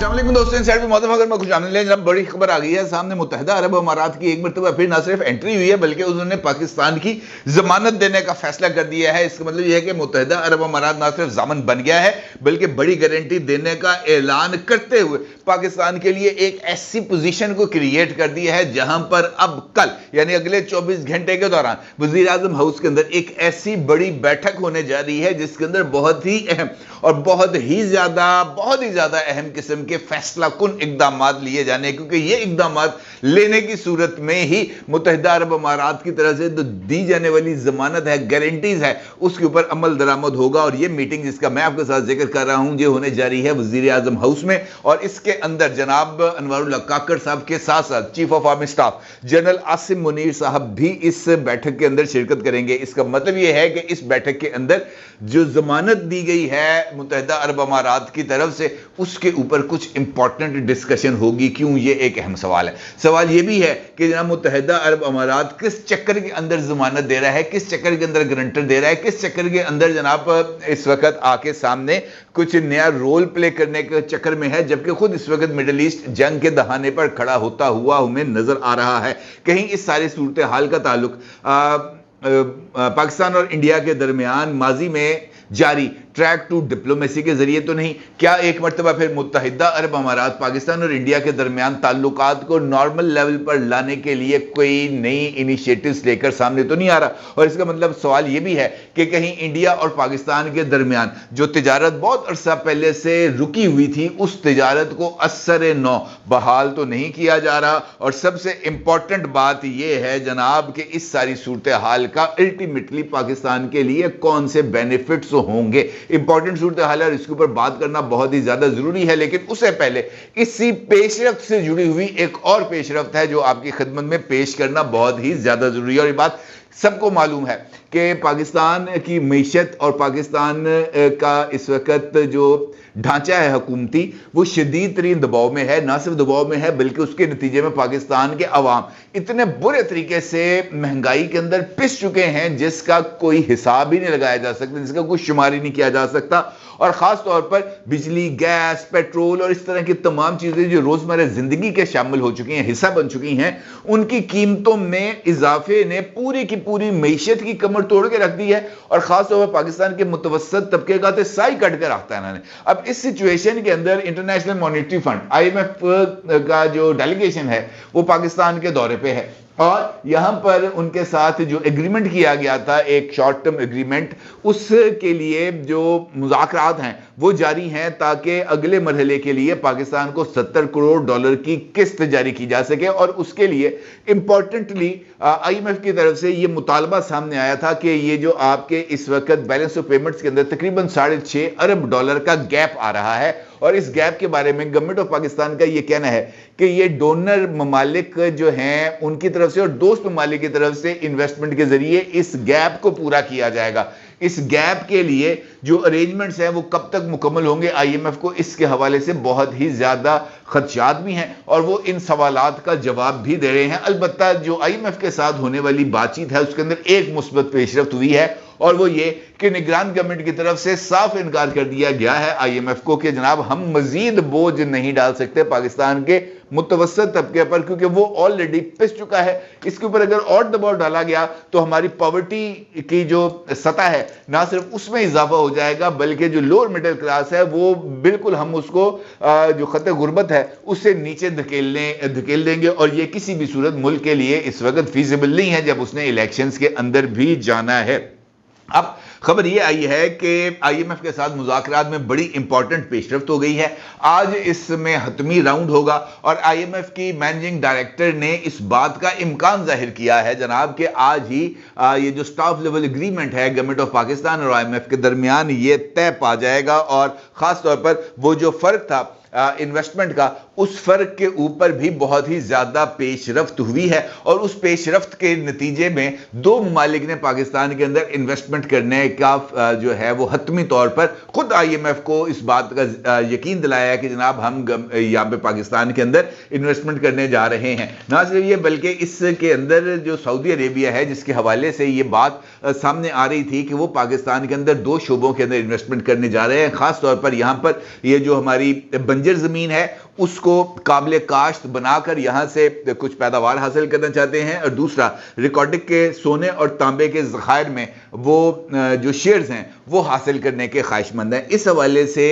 अस्सलाम वालेकुम दोस्तों, इनसाइड में मौजूद में खुश आमदीद। जनाब बड़ी खबर आ गई है सामने। मुत्तहिदा अरब अमारात की एक मरतबा फिर ना सिर्फ एंट्री हुई है बल्कि उन्होंने पाकिस्तान की जमानत देने का फैसला कर दिया है। इसका मतलब यह है कि मुत्तहिदा अरब अमारात ना सिर्फ जामन बन गया है बल्कि बड़ी गारंटी देने का ऐलान करते हुए पाकिस्तान के लिए एक ऐसी पोजीशन को क्रिएट कर दिया है जहां पर अब कल यानी अगले 24 घंटे के दौरान वजीर आजम हाउस के अंदर एक ऐसी बड़ी बैठक होने जा रही है जिसके अंदर बहुत ही अहम और बहुत ही ज्यादा अहम किस्म के फैसला कुन इकदाम लिए जाने, क्योंकि ये इकदाम लेने की सूरत में ही मुत्तहिदा अरब अमारात की तरफ से जो दी जाने वाली जमानत है, गारंटीज है, उसके ऊपर अमल दरामद होगा। और ये मीटिंग जिसका मैं आपके साथ जिक्र कर रहा हूं ये होने जा रही है वजीर आजम हाउस में, और इसके अंदर जनाब अनवरुल्लाह काकड़ साहब के साथ साथ chief of army staff general Asim Munir साहब भी इस बैठक के अंदर शिरकत करेंगे। इसका मतलब यह है कि इस बैठक के अंदर जो जमानत दी गई है मुत्तहिदा अरब अमारात की तरफ से उसके ऊपर कुछ इंपॉर्टेंट डिस्कशन होगी। क्यों? ये एक अहम सवाल है। सवाल ये भी है कि जनाब मुत्तहिदा अरब अमारात किस चक्कर के अंदर जमानत दे रहा है, किस चक्कर के अंदर गारंटर दे रहा है, किस चक्कर के अंदर जनाब इस वक्त आके सामने कुछ नया रोल प्ले करने के चक्कर में है, जबकि खुद इस वक्त मिडिल ईस्ट जंग के दहाने पर खड़ा होता हुआ हमें नजर आ रहा है। कहीं इस सारी सूरत हाल का ताल्लुक पाकिस्तान और इंडिया के दरमियान माजी में जारी ट्रैक टू डिप्लोमेसी के जरिए तो नहीं? क्या एक मरतबा फिर मुत्तहिदा अरब अमारात पाकिस्तान और इंडिया के दरमियान ताल्लुकात को नॉर्मल लेवल पर लाने के लिए कोई नई इनिशिएटिव्स लेकर सामने तो नहीं आ रहा? और इसका मतलब सवाल यह भी है कि कहीं इंडिया और पाकिस्तान के दरमियान जो तिजारत बहुत अरसा पहले से रुकी हुई थी उस तिजारत को असर नौ बहाल तो नहीं किया जा रहा? और सबसे इंपॉर्टेंट बात यह है जनाब कि इस सारी सूरत हाल का अल्टीमेटली पाकिस्तान के लिए कौन से बेनिफिट्स होंगे? इंपॉर्टेंट सूरत हाल है और इसके ऊपर बात करना बहुत ही ज्यादा जरूरी है। लेकिन उससे पहले इसी पेशरफ्त से जुड़ी हुई एक और पेशरफ्त है जो आपकी खिदमत में पेश करना बहुत ही ज्यादा जरूरी है। और ये बात सबको मालूम है कि पाकिस्तान की मईशत और पाकिस्तान का इस वक्त जो ढांचा है हुकूमती वो शदीद तरीन दबाव में है। ना सिर्फ दबाव में है बल्कि उसके नतीजे में पाकिस्तान के अवाम इतने बुरे तरीके से महंगाई के अंदर पिस चुके हैं जिसका कोई हिसाब ही नहीं लगाया जा सकता, जिसका कोई शुमार ही नहीं किया जा सकता। और खास तौर पर बिजली, गैस, पेट्रोल और इस तरह की तमाम चीजें जो रोजमर्रा जिंदगी के शामिल हो चुकी हैं, हिस्सा बन चुकी हैं, उनकी कीमतों में इजाफे ने पूरी की पूरी मईशत की कमर तोड़ के रख दी है। और खास तौर पर पाकिस्तान के मुतवसत तबके का तो साई कट के रखता है इन्होंने। अब इस सिचुएशन के अंदर इंटरनेशनल मॉनेटरी फंड IMF का जो डेलीगेशन है वो पाकिस्तान के दौरे पे है और यहां पर उनके साथ जो एग्रीमेंट किया गया था, एक शॉर्ट टर्म एग्रीमेंट, उसके लिए जो मुज़ाकरात हैं वो जारी हैं ताकि अगले मरहले के लिए पाकिस्तान को $70 करोड़ की किस्त जारी की जा सके। और उसके लिए इंपॉर्टेंटली IMF की तरफ से ये मुतालबा सामने आया था कि ये जो आपके इस वक्त बैलेंस ऑफ पेमेंट्स के अंदर तकरीबन $6.5 अरब का गैप आ रहा है, और इस गैप के बारे में गवर्नमेंट ऑफ पाकिस्तान का ये कहना है कि ये डोनर ममालिक जो हैं उनकी तरफ से और दोस्त ममालिक की तरफ से इन्वेस्टमेंट के जरिए इस गैप को पूरा किया जाएगा। इस गैप के लिए जो अरेंजमेंट्स हैं वो कब तक मुकम्मल होंगे, IMF को इसके हवाले से बहुत ही ज्यादा खदशात भी हैं और वो इन सवालात का जवाब भी दे रहे हैं। अलबत्ता जो IMF के साथ होने वाली बातचीत है उसके अंदर एक मुस्बत पेशरफ्त हुई है और वो ये कि निगरान गवर्नमेंट की तरफ से साफ इनकार कर दिया गया है IMF को कि जनाब हम मजीद बोझ नहीं डाल सकते पाकिस्तान के मुतवसत तबके पर, क्योंकि वो ऑलरेडी पिस चुका है। इसके ऊपर अगर और दबाव डाला गया तो हमारी पॉवर्टी की जो सतह है ना सिर्फ उसमें इजाफा हो जाएगा बल्कि जो लोअर मिडिल क्लास है वो बिल्कुल हम उसको जो खतरे गुर्बत है उससे नीचे धकेल देंगे। और ये किसी भी सूरत मुल्क के लिए इस वक्त फीजिबल नहीं है जब उसने इलेक्शंस के अंदर भी जाना है। अब खबर यह आई है कि IMF के साथ मुज़ाकरात में बड़ी इंपॉर्टेंट पेशरफ्त हो गई है। आज इसमें हतमी राउंड होगा और IMF की मैनेजिंग डायरेक्टर ने इस बात का इम्कान जाहिर किया है जनाब कि आज ही ये जो स्टाफ लेवल एग्रीमेंट है गवर्नमेंट ऑफ पाकिस्तान और IMF के दरमियान ये तय पा जाएगा। और खास तौर पर वो जो फर्क था इन्वेस्टमेंट का, उस फर्क के ऊपर भी बहुत ही ज्यादा पेशरफ्त हुई है। और उस पेशरफ्त के नतीजे में दो ममालिक ने पाकिस्तान के अंदर इन्वेस्टमेंट करने का जो है वो हतमी तौर पर खुद IMF को इस बात का यकीन दिलाया कि जनाब हम यहाँ पे पाकिस्तान के अंदर इन्वेस्टमेंट करने जा रहे हैं। ना सिर्फ ये बल्कि इसके अंदर जो सऊदी अरेबिया है जिसके हवाले से ये बात सामने आ रही थी कि वो पाकिस्तान के अंदर दो शोबों के अंदर इन्वेस्टमेंट करने जा रहे हैं। खास तौर पर यहाँ पर ये जो हमारी बंजर ज़मीन है उसको काबिल काश्त बनाकर यहाँ से कुछ पैदावार हासिल करना चाहते हैं, और दूसरा रिकॉर्डिक के सोने और तांबे के ज़खायर में वो जो शेयर्स हैं वो हासिल करने के ख्वाहिशमंद हैं। इस हवाले से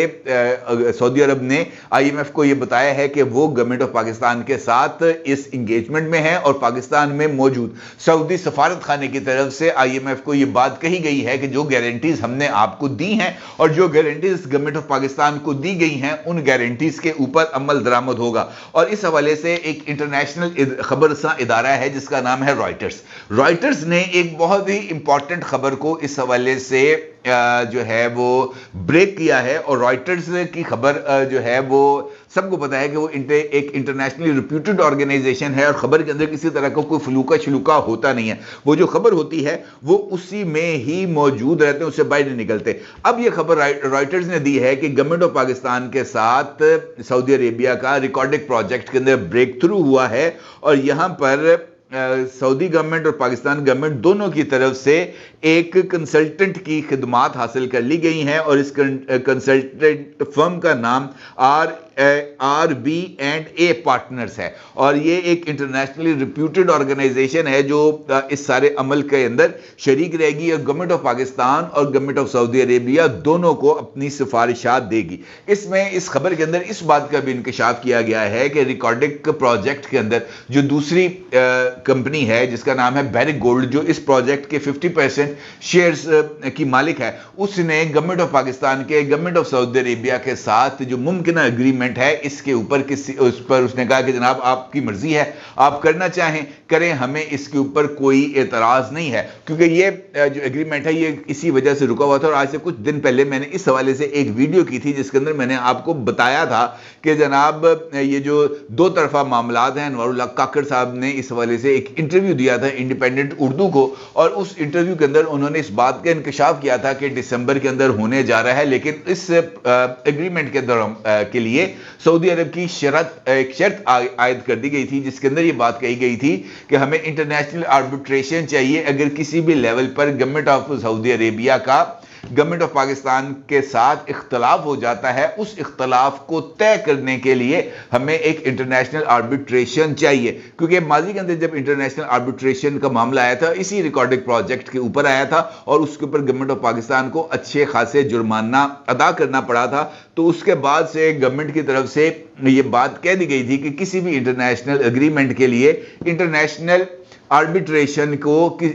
सऊदी अरब ने IMF को ये बताया है कि वो गवर्नमेंट ऑफ पाकिस्तान के साथ इस इंगेजमेंट में है, और पाकिस्तान में मौजूद सऊदी सफारत खाने की तरफ से IMF को ये बात कही गई है कि जो गारंटीज हमने आपको दी हैं और जो गारंटीज गवर्नमेंट ऑफ पाकिस्तान को दी गई हैं उन गारंटीज के ऊपर अमल दरामद होगा। और इस हवाले से एक इंटरनेशनल खबरसां इदारा है जिसका नाम है रॉयटर्स ने एक बहुत ही इंपॉर्टेंट खबर को इस हवाले से जो है वो ब्रेक किया है। और रॉयटर्स की खबर जो है वो सबको पता है कि वो एक इंटरनेशनली रिप्यूटेड ऑर्गेनाइजेशन है, और खबर के अंदर किसी तरह का कोई फलूका शलूका होता नहीं है। वो जो खबर होती है वो उसी में ही मौजूद रहते हैं, उससे बाहर नहीं निकलते। अब ये खबर रॉयटर्स ने दी है कि गवर्नमेंट ऑफ पाकिस्तान के साथ सऊदी अरेबिया का रिकॉर्डिक प्रोजेक्ट के अंदर ब्रेक थ्रू हुआ है, और यहाँ पर सऊदी गवर्नमेंट और पाकिस्तान गवर्नमेंट दोनों की तरफ से एक कंसल्टेंट की खिदमात हासिल कर ली गई हैं, और इस कंसल्टेंट फर्म का नाम RB&A पार्टनर्स है, और ये एक इंटरनेशनली रिप्यूटेड ऑर्गेनाइजेशन है जो इस सारे अमल के अंदर शरीक रहेगी, और गवर्नमेंट ऑफ पाकिस्तान और गवर्नमेंट ऑफ सऊदी अरेबिया दोनों को अपनी सिफारिशात देगी। इसमें इस खबर के अंदर इस बात का भी इंकशाफ किया गया है कि रिकॉर्डिक प्रोजेक्ट के अंदर जो दूसरी कंपनी है जिसका नाम है बैरिक गोल्ड, जो इस प्रोजेक्ट के 50% शेयर्स की मालिक है, उसने गवर्नमेंट ऑफ पाकिस्तान के गवर्नमेंट ऑफ सऊदी अरेबिया के साथ जो मुमकिन एग्रीमेंट है इसके ऊपर उस पर उसने कहा कि जनाब आपकी मर्जी है, आप करना चाहें करें, हमें इसके ऊपर कोई एतराज नहीं है। क्योंकि ये जो एग्रीमेंट है ये इसी वजह से रुका हुआ था, और आज से कुछ दिन पहले मैंने इस हवाले से एक वीडियो की थी जिसके अंदर मैंने आपको बताया था कि जनाब ये जो दो तरफा मामलात हैं, अनवारुल्लाह काकड़ साहब ने इस हवाले से एक इंटरव्यू दिया था इंडिपेंडेंट उर्दू को, और उस इंटरव्यू के अंदर उन्होंने इस बात का इंकशाफ किया था कि दिसंबर के अंदर होने जा रहा है। लेकिन इस एग्रीमेंट के लिए सऊदी अरब की एक शर्त आयद कर दी गई थी जिसके अंदर ये बात कही गई थी कि हमें इंटरनेशनल आर्बिट्रेशन चाहिए अगर किसी भी लेवल पर गवर्नमेंट ऑफ सऊदी अरेबिया का गवर्नमेंट ऑफ पाकिस्तान के साथ इख्तलाफ हो जाता है, उस इख्तलाफ को तय करने के लिए हमें एक इंटरनेशनल आर्बिट्रेशन चाहिए। क्योंकि माजी के अंदर जब इंटरनेशनल आर्बिट्रेशन का मामला आया था इसी रिकॉर्डिक प्रोजेक्ट के ऊपर आया था, और उसके ऊपर गवर्नमेंट ऑफ पाकिस्तान को अच्छे खासे जुर्माना अदा करना पड़ा था। तो उसके बाद से गवर्नमेंट की तरफ से ये बात कह दी गई थी कि किसी भी इंटरनेशनल एग्रीमेंट के लिए इंटरनेशनल आर्बिट्रेशन को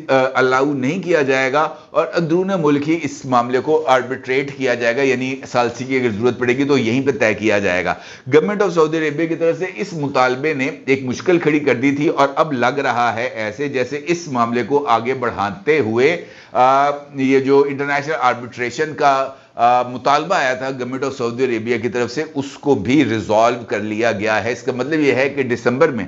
अलाउ नहीं किया जाएगा, और अंदरून मुल्क ही इस मामले को आर्बिट्रेट किया जाएगा, यानी सालसी की अगर जरूरत पड़ेगी तो यहीं पे तय किया जाएगा। गवर्नमेंट ऑफ सऊदी अरेबिया की तरफ से इस मुतालबे ने एक मुश्किल खड़ी कर दी थी, और अब लग रहा है ऐसे जैसे इस मामले को आगे बढ़ाते हुए ये जो इंटरनेशनल आर्बिट्रेशन का मुतालबा आया था गवर्नमेंट ऑफ सऊदी अरेबिया की तरफ से उसको भी रिजॉल्व कर लिया गया है। इसका मतलब यह है कि दिसंबर में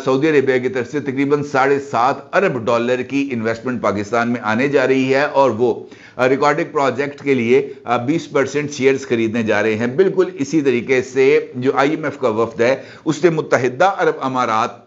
सऊदी अरेबिया की तरफ से तकरीबन $7.5 अरब की इन्वेस्टमेंट पाकिस्तान में आने जा रही है, और वो रिकॉर्डिक प्रोजेक्ट के लिए 20% शेयर्स खरीदने जा रहे हैं। बिल्कुल इसी तरीके से जो IMF का वफ्द है उसने मुत्तहिदा अरब अमारात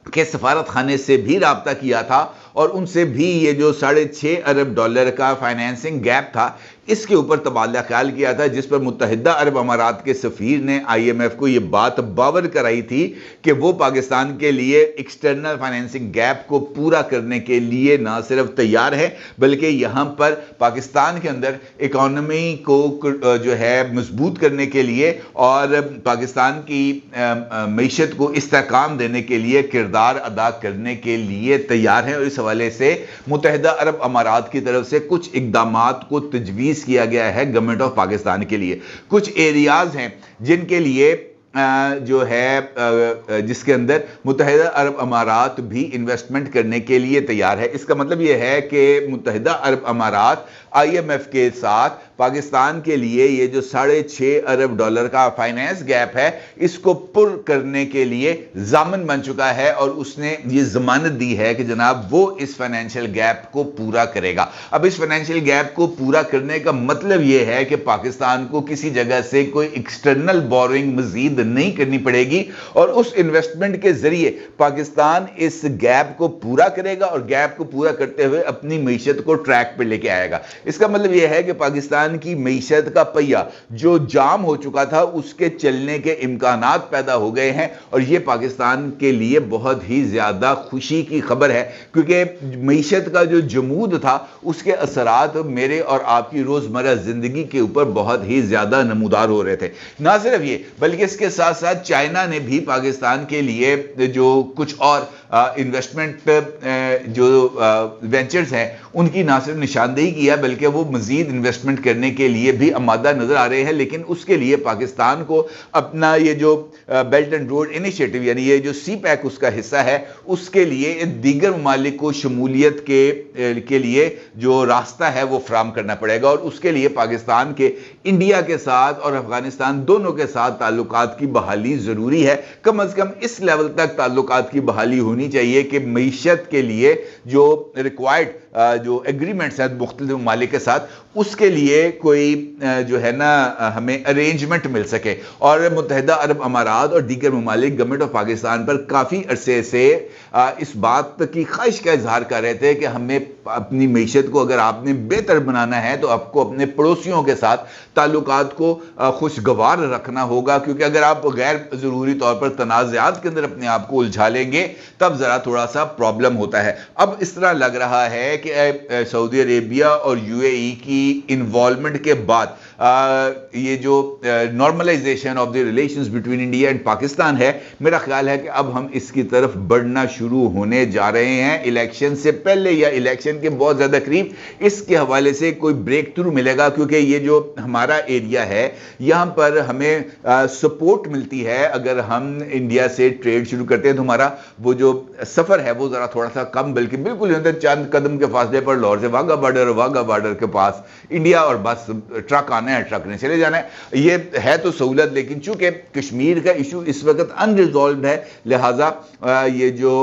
के सफारत खाने से भी राब्ता किया था, और उनसे भी ये जो $6.5 अरब का फाइनेंसिंग गैप था इसके ऊपर तबादला ख्याल किया था, जिस पर मुत्तहिदा अरब अमारात के सफीर ने IMF को ये बात बावर कराई थी कि वो पाकिस्तान के लिए एक्सटर्नल फाइनेंसिंग गैप को पूरा करने के लिए ना सिर्फ तैयार है बल्कि यहाँ पर पाकिस्तान के अंदर इकॉनमी को जो है मजबूत करने के लिए और पाकिस्तान की मईशत को इस्तेहकाम देने के लिए किरदार अदा करने के लिए तैयार है। और इस हवाले से मुत्तहिदा अरब अमारात की तरफ से कुछ इक़दामात को तजवीज़ किया गया है गवर्नमेंट ऑफ पाकिस्तान के लिए। कुछ एरियाज हैं जिनके लिए जो है जिसके अंदर मुत्तहिदा अरब अमारात भी इन्वेस्टमेंट करने के लिए तैयार है। इसका मतलब यह है कि मुत्तहिदा अरब अमारात IMF के साथ पाकिस्तान के लिए ये जो $6.5 अरब का फाइनेंस गैप है इसको पुर करने के लिए ज़ामन बन चुका है, और उसने ये जमानत दी है कि जनाब वो इस फाइनेंशियल गैप को पूरा करेगा। अब इस फाइनेंशियल गैप को पूरा करने का मतलब ये है कि पाकिस्तान को किसी जगह से कोई एक्सटर्नल बोरोइंग मजीद नहीं करनी पड़ेगी, और उस इन्वेस्टमेंट के जरिए पाकिस्तान इस गैप को पूरा करेगा और गैप को पूरा करते हुए अपनी मीशत को ट्रैक पे लेके आएगा। इसका मतलब यह है कि पाकिस्तान की मीशत का पहिया जो जाम हो चुका था उसके चलने के इम्कानात पैदा हो गए हैं, और यह पाकिस्तान के लिए बहुत ही ज्यादा खुशी की खबर है, क्योंकि मीशत का जो जमूद था उसके असरात मेरे और आपकी रोजमर्रा जिंदगी के ऊपर बहुत ही ज्यादा नमूदार हो रहे थे। ना सिर्फ ये, बल्कि इसके साथ साथ चाइना ने भी पाकिस्तान के लिए जो कुछ और इन्वेस्टमेंट जो वेंचर्स हैं उनकी ना सिर्फ निशानदेही किया, बल्कि वो मजीद इन्वेस्टमेंट करने के लिए भी आमादा नजर आ रहे हैं। लेकिन उसके लिए पाकिस्तान को अपना ये जो बेल्ट एंड रोड इनिशिएटिव, यानी ये जो सी पैक उसका हिस्सा है, उसके लिए दीगर ममालिक को शमूलियत के लिए जो रास्ता है वो फ्राहम करना पड़ेगा, और उसके लिए पाकिस्तान के इंडिया के साथ और अफगानिस्तान दोनों के साथ ताल्लुकात की बहाली जरूरी है। कम अज कम इस लेवल तक ताल्लुकात की बहाली होनी चाहिए कि मईशत के लिए जो रिक्वायर्ड जो एग्रीमेंट्स हैं मुख्तलिफ ममालिक के साथ, उसके लिए कोई जो है ना हमें अरेंजमेंट मिल सके। और मुत्तहिदा अरब अमारात और दीगर ममालिक गवर्नमेंट ऑफ पाकिस्तान पर काफ़ी अरसे से इस बात की ख्वाहिश का इजहार कर रहे थे कि हमें अपनी मईशत को अगर आपने बेहतर बनाना है तो आपको अपने पड़ोसियों के साथ ताल्लुकात को खुशगवार रखना होगा, क्योंकि अगर आप गैर ज़रूरी तौर पर तनाज़ात के अंदर अपने आप को उलझा लेंगे तब ज़रा थोड़ा सा प्रॉब्लम होता है। अब इस तरह लग रहा है कि सऊदी अरेबिया और यूएई की इन्वॉल्वमेंट के बाद ये जो normalisation of the relations between India and Pakistan है, मेरा ख्याल है कि अब हम इसकी तरफ बढ़ना शुरू होने जा रहे हैं। इलेक्शन से पहले या इलेक्शन के बहुत ज़्यादा करीब इसके हवाले से कोई ब्रेक थ्रू मिलेगा, क्योंकि ये जो हमारा एरिया है यहाँ पर हमें सपोर्ट मिलती है। अगर हम इंडिया से ट्रेड शुरू करते हैं तो हमारा वो जो सफ़र है वो ज़रा थोड़ा सा कम, बल्कि बिल्कुल चंद कदम के फासले पर लाहौर से वाघा बॉर्डर के पास इंडिया, और बस ट्रक आना है, ट्रक ने चले जाना है। ये है तो सहूलत, लेकिन चूंकि कश्मीर का इशू इस वक्त अनरिजॉल्व है, लिहाजा ये जो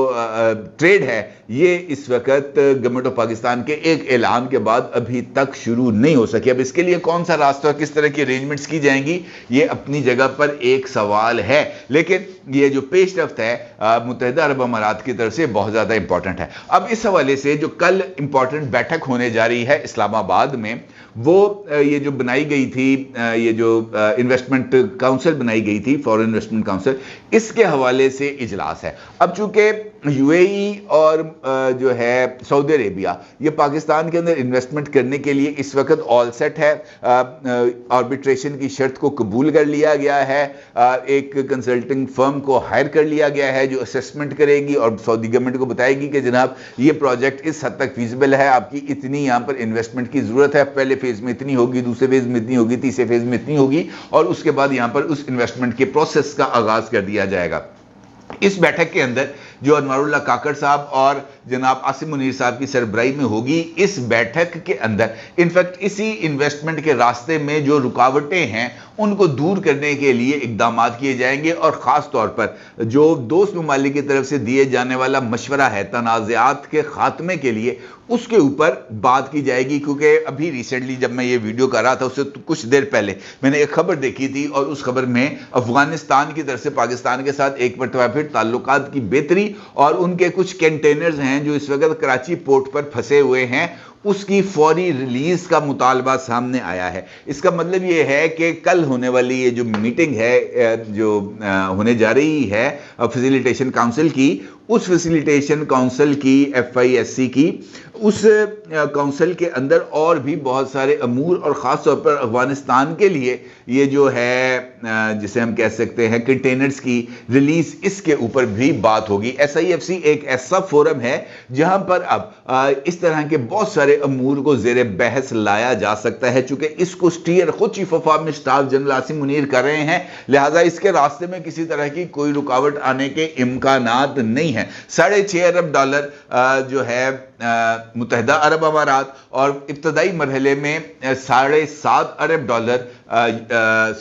ट्रेड है ये इस वक्त गवर्नमेंट ऑफ पाकिस्तान के एक ऐलान के बाद अभी तक शुरू नहीं हो सकी। अब इसके लिए कौन सा रास्ता, किस तरह की अरेंजमेंट्स की जाएंगी, ये अपनी जगह पर एक सवाल है, लेकिन ये जो पेशरफ्त है मुत्तहिदा अरब अमारात की तरफ से बहुत ज़्यादा इंपॉर्टेंट है। अब इस हवाले से जो कल इंपॉर्टेंट बैठक होने जा रही है इस्लामाबाद में, वो ये जो बनाई गई थी, ये जो इन्वेस्टमेंट काउंसिल बनाई गई थी, फॉरेन इन्वेस्टमेंट काउंसिल, इसके हवाले से इजलास है। अब चूंकि यूएई और जो है सऊदी अरेबिया ये पाकिस्तान के अंदर इन्वेस्टमेंट करने के लिए इस वक्त ऑल सेट है, आर्बिट्रेशन की शर्त को कबूल कर लिया गया है, एक कंसल्टिंग फर्म को हायर कर लिया गया है जो असेसमेंट करेगी और सऊदी गवर्नमेंट को बताएगी कि जनाब ये प्रोजेक्ट इस हद तक फीजिबल है, आपकी इतनी यहाँ पर इन्वेस्टमेंट की जरूरत है, पहले फेज में इतनी होगी, दूसरे फेज में इतनी होगी, तीसरे फेज में इतनी होगी, और उसके बाद यहाँ पर उस इन्वेस्टमेंट के प्रोसेस का आगाज कर दिया जाएगा। इस बैठक के अंदर जो अनवारुल्लाह काकड़ साहब और जनाब आसिम मुनीर साहब की सरबराही में होगी, इस बैठक के अंदर इनफैक्ट इसी इन्वेस्टमेंट के रास्ते में जो रुकावटें हैं उनको दूर करने के लिए इकदाम किए जाएंगे, और ख़ास तौर पर जो दोस्त ममालिक की तरफ से दिए जाने वाला मशवरा है तनाज़ात के ख़ात्मे के लिए, उसके ऊपर बात की जाएगी। क्योंकि अभी रिसेंटली जब मैं ये वीडियो कर रहा था उससे कुछ देर पहले मैंने एक खबर देखी थी, और उस खबर में अफगानिस्तान की तरफ से पाकिस्तान के साथ एक मरतबा फिर ताल्लुकात की बेहतरी और उनके कुछ कंटेनर्स हैं जो इस वक्त कराची पोर्ट पर फंसे हुए हैं, उसकी फौरी रिलीज का मुतालबा सामने आया है। इसका मतलब ये है कि कल होने वाली ये जो मीटिंग है जो होने जा रही है फैसिलिटेशन काउंसिल की, उस फैसिलिटेशन काउंसिल की FISC की उस काउंसिल के अंदर और भी बहुत सारे अमूर और ख़ास तौर पर अफगानिस्तान के लिए ये जो है जिसे हम कह सकते हैं कंटेनर्स की रिलीज, इसके ऊपर भी बात होगी। SIFC एक ऐसा फोरम है जहां पर अब इस तरह के बहुत सारे अमूर को जेर बहस लाया जा सकता है। चूंकि इसको स्टीयर खुद chief of army staff general Asim Munir कर रहे हैं, लिहाजा इसके रास्ते में किसी तरह की कोई रुकावट आने के इम्कानात नहीं है। $6.5 अरब जो है متحدہ عرب امارات اور ابتدائی مرحلے میں $7.5 ارب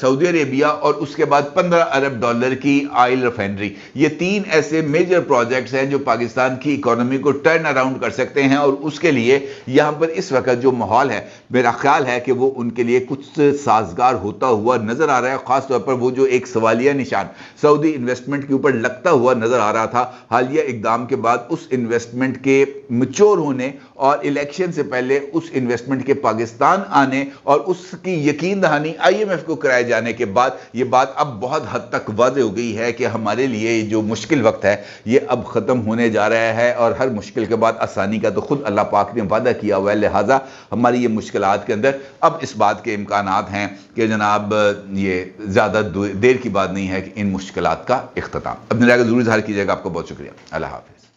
سعودی عربیہ اور اس کے بعد $15 ارب کی آئل ریفائنری. یہ 3 ایسے میجر پروجیکٹس ہیں جو پاکستان کی اکانومی کو ٹرن اراؤنڈ کر سکتے ہیں، اور اس کے لیے یہاں پر اس وقت جو ماحول ہے میرا خیال ہے کہ وہ ان کے لیے کچھ سازگار ہوتا ہوا نظر آ رہا ہے. خاص طور پر وہ جو ایک سوالیہ نشان سعودی انویسٹمنٹ کے اوپر لگتا ہوا نظر آ رہا تھا حالیہ اقدام کے بعد، اس انویسٹمنٹ کے میچور ہونے اور الیکشن سے پہلے اس انویسٹمنٹ کے پاکستان آنے اور اس کی یقین دہانی IMF کو کرائے جانے کے بعد یہ بات اب بہت حد تک واضح ہو گئی ہے کہ ہمارے لیے جو مشکل وقت ہے یہ اب ختم ہونے جا رہا ہے، اور ہر مشکل کے بعد آسانی کا تو خود اللہ پاک نے وعدہ کیا ہوا ہے. لہٰذا ہماری یہ مشکلات کے اندر اب اس بات کے امکانات ہیں کہ جناب یہ زیادہ دیر کی بات نہیں ہے کہ ان مشکلات کا اختتام. اپنی رائے کو ضرور اظہار کیجیے گا. آپ کو بہت شکریہ. اللہ حافظ.